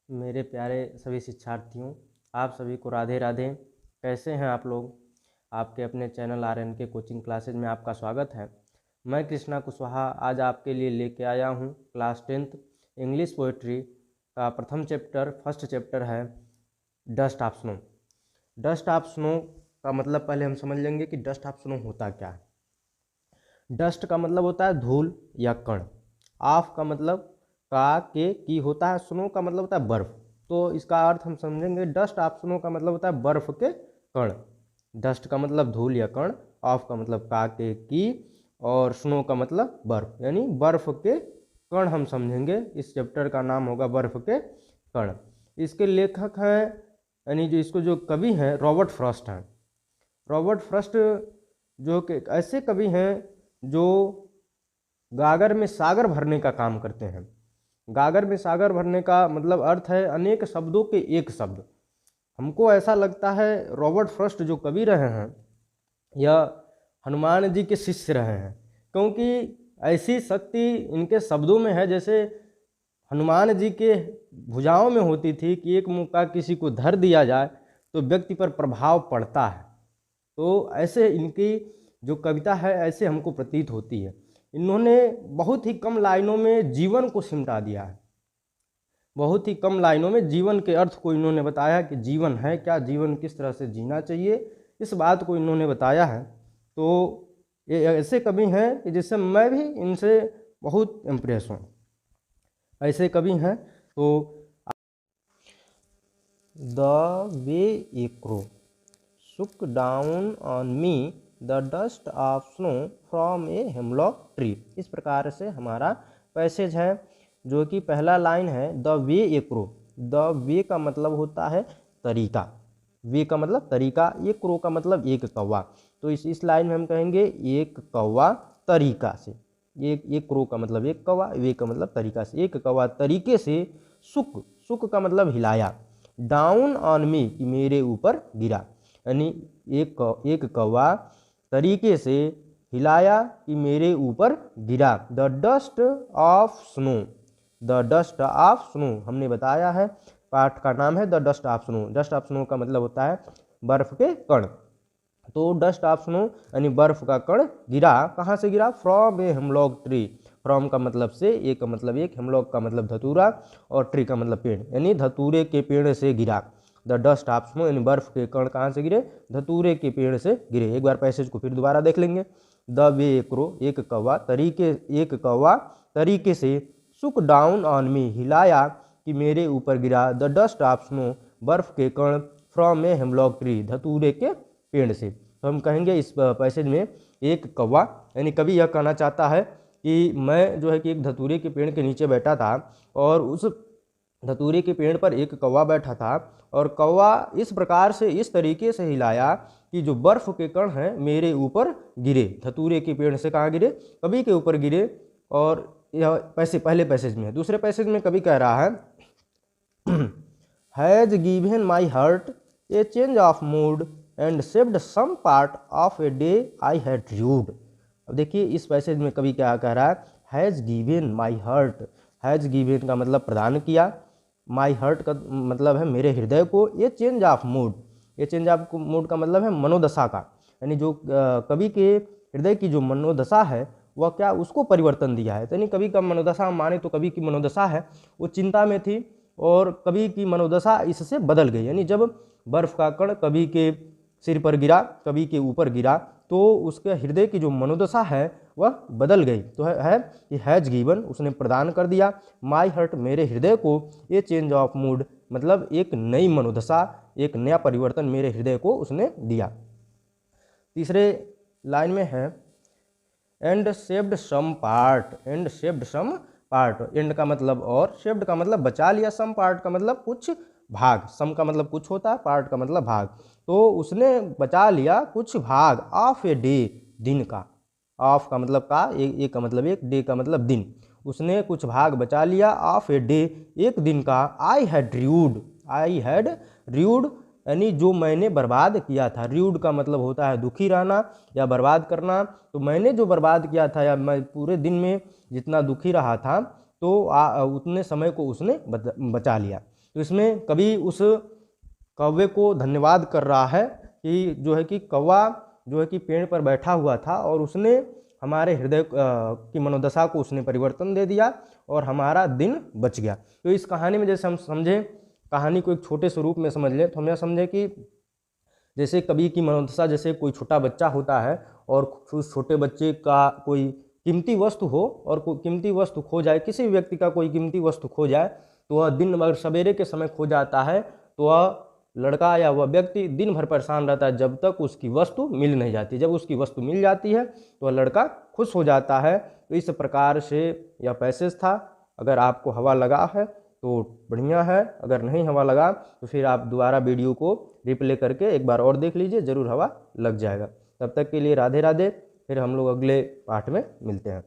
मेरे प्यारे सभी शिक्षार्थियों, आप सभी को राधे राधे। कैसे हैं आप लोग? आपके अपने चैनल RN के कोचिंग क्लासेज में आपका स्वागत है। मैं कृष्णा कुशवाहा आज आपके लिए लेके आया हूं क्लास 10th इंग्लिश पोएट्री का फर्स्ट चैप्टर है dust of snow. Dust of snow का मतलब पहले हम समझ लेंगे कि डस्ट ऑफ स्नो होता क्या है। डस्ट का मतलब होता है धूल या कण। ऑफ का मतलब की होता है। स्नो का मतलब होता है बर्फ। तो इसका अर्थ हम समझेंगे, डस्ट ऑफ स्नो का मतलब होता है बर्फ के कण। डस्ट का मतलब धूल या कण, ऑफ का मतलब की और स्नो का मतलब बर्फ, यानी बर्फ के कण हम समझेंगे। इस चैप्टर का नाम होगा बर्फ के कण। इसके लेखक हैं, यानी जो कवि हैं रॉबर्ट फ्रॉस्ट हैं। रॉबर्ट फ्रॉस्ट जो कि ऐसे कवि हैं जो गागर में सागर भरने का काम करते हैं। गागर में सागर भरने का मतलब अर्थ है अनेक शब्दों के एक शब्द। हमको ऐसा लगता है रॉबर्ट फ्रॉस्ट जो कवि रहे हैं यह हनुमान जी के शिष्य रहे हैं, क्योंकि ऐसी शक्ति इनके शब्दों में है जैसे हनुमान जी के भुजाओं में होती थी कि एक मुक्का किसी को धर दिया जाए तो व्यक्ति पर प्रभाव पड़ता है। तो ऐसे इनकी जो कविता है ऐसे हमको प्रतीत होती है। इन्होंने बहुत ही कम लाइनों में जीवन को सिमटा दिया है। बहुत ही कम लाइनों में जीवन के अर्थ को इन्होंने बताया कि जीवन है क्या, जीवन किस तरह से जीना चाहिए, इस बात को इन्होंने बताया है। तो ये ऐसे कवि हैं कि जिससे मैं भी इनसे बहुत इम्प्रेस हूँ। ऐसे कवि हैं तो the way A crow shook down on me the dust of snow from a hemlock tree। इस प्रकार से हमारा पैसेज है, जो कि पहला लाइन है the way A crow. The way का मतलब होता है तरीका, वे का मतलब तरीका, ये क्रो का मतलब एक कौवा। तो इस लाइन में हम कहेंगे एक कौवा तरीका से। एक क्रो का मतलब एक कौवा, वे का मतलब तरीका से। एक कौवा तरीके से सुक का मतलब हिलाया, डाउन ऑन मी कि मेरे ऊपर गिरा, यानी एक कौवा तरीके से हिलाया कि मेरे ऊपर गिरा। The dust of snow, the dust of snow हमने बताया है, पाठ का नाम है the dust of snow. Dust of snow का मतलब होता है बर्फ के कण। तो डस्ट ऑफ स्नो यानी बर्फ का कण गिरा। कहाँ से गिरा? From a hemlock tree. From का मतलब से, एक का मतलब एक, हेमलॉक का मतलब धतूरा और ट्री का मतलब पेड़, यानी धतूरे के पेड़ से गिरा। द डस्ट ऑफ स्नो यानी बर्फ के कण कहाँ से गिरे? धतूरे के पेड़ से गिरे। एक बार पैसेज को फिर दोबारा देख लेंगे। द वे क्रो एक कौवा तरीके से, सुक डाउन ऑन मी हिलाया कि मेरे ऊपर गिरा, द डस्ट ऑफ स्नो बर्फ के कण, फ्रॉम ए हेमलॉक ट्री धतूरे के पेड़ से। तो हम कहेंगे इस पैसेज में एक कौवा, यानी कवि यह कहना चाहता है कि मैं जो है कि एक धतूरे के पेड़ के नीचे बैठा था और उस धतूरे के पेड़ पर एक कौवा बैठा था और कौवा इस प्रकार से, इस तरीके से हिलाया कि जो बर्फ के कण हैं मेरे ऊपर गिरे। धतूरे के पेड़ से कहाँ गिरे? कवि के ऊपर गिरे। और यह पहले पैसेज में है। दूसरे पैसेज में कवि कह रहा है has given my heart a change of mood and saved some part of a day I had rued. अब देखिए इस पैसेज में कवि क्या कह रहा है, has given my heart. Has given का मतलब प्रदान किया, माई हार्ट का मतलब है मेरे हृदय को, ये चेंज ऑफ मूड, ये चेंज ऑफ मूड का मतलब है मनोदशा का, यानी जो कवि के हृदय की जो मनोदशा है वह क्या, उसको परिवर्तन दिया है। यानी कवि का मनोदशा माने तो कवि की मनोदशा है वो चिंता में थी और कवि की मनोदशा इससे बदल गई। यानी जब बर्फ का कण कवि के सिर पर गिरा, कवि के ऊपर गिरा, तो उसके हृदय की जो मनोदशा है वह बदल गई। तो है कि हैज गिवन उसने प्रदान कर दिया, माई हार्ट मेरे हृदय को, ये चेंज ऑफ मूड मतलब एक नई मनोदशा, एक नया परिवर्तन मेरे हृदय को उसने दिया। तीसरे लाइन में है and saved some part. And saved some part, and का मतलब और, सेव्ड का मतलब बचा लिया, सम पार्ट का मतलब कुछ भाग। सम का मतलब कुछ होता है, पार्ट का मतलब भाग। तो उसने बचा लिया कुछ भाग ऑफ ए डे, दिन का। ऑफ का मतलब का, एक का मतलब एक, डे का मतलब दिन। उसने कुछ भाग बचा लिया ऑफ ए डे, एक दिन का। आई हैड र्यूड यानी जो मैंने बर्बाद किया था। र्यूड का मतलब होता है दुखी रहना या बर्बाद करना। तो मैंने जो बर्बाद किया था या मैं पूरे दिन में जितना दुखी रहा था तो उतने समय को उसने बचा लिया। तो इसमें कवि उस कौवे को धन्यवाद कर रहा है कि जो है कि कौवा जो है कि पेड़ पर बैठा हुआ था और उसने हमारे हृदय की मनोदशा को उसने परिवर्तन दे दिया और हमारा दिन बच गया। तो इस कहानी में जैसे हम समझें, कहानी को एक छोटे स्वरूप में समझ लें तो हम यह समझें कि जैसे कवि की मनोदशा, जैसे कोई छोटा बच्चा होता है और उस छोटे बच्चे का कोई कीमती वस्तु हो और कोई कीमती वस्तु खो जाए, किसी भी व्यक्ति का कोई कीमती वस्तु खो जाए तो वह दिन भर सवेरे के समय खो जाता है तो वह लड़का या वह व्यक्ति दिन भर परेशान रहता है जब तक उसकी वस्तु मिल नहीं जाती। जब उसकी वस्तु मिल जाती है तो वह लड़का खुश हो जाता है। तो इस प्रकार से यह पैसेज था। अगर आपको हवा लगा है तो बढ़िया है, अगर नहीं हवा लगा तो फिर आप दोबारा वीडियो को रिप्ले करके एक बार और देख लीजिए, ज़रूर हवा लग जाएगा। तब तक के लिए राधे राधे। फिर हम लोग अगले पार्ट में मिलते हैं।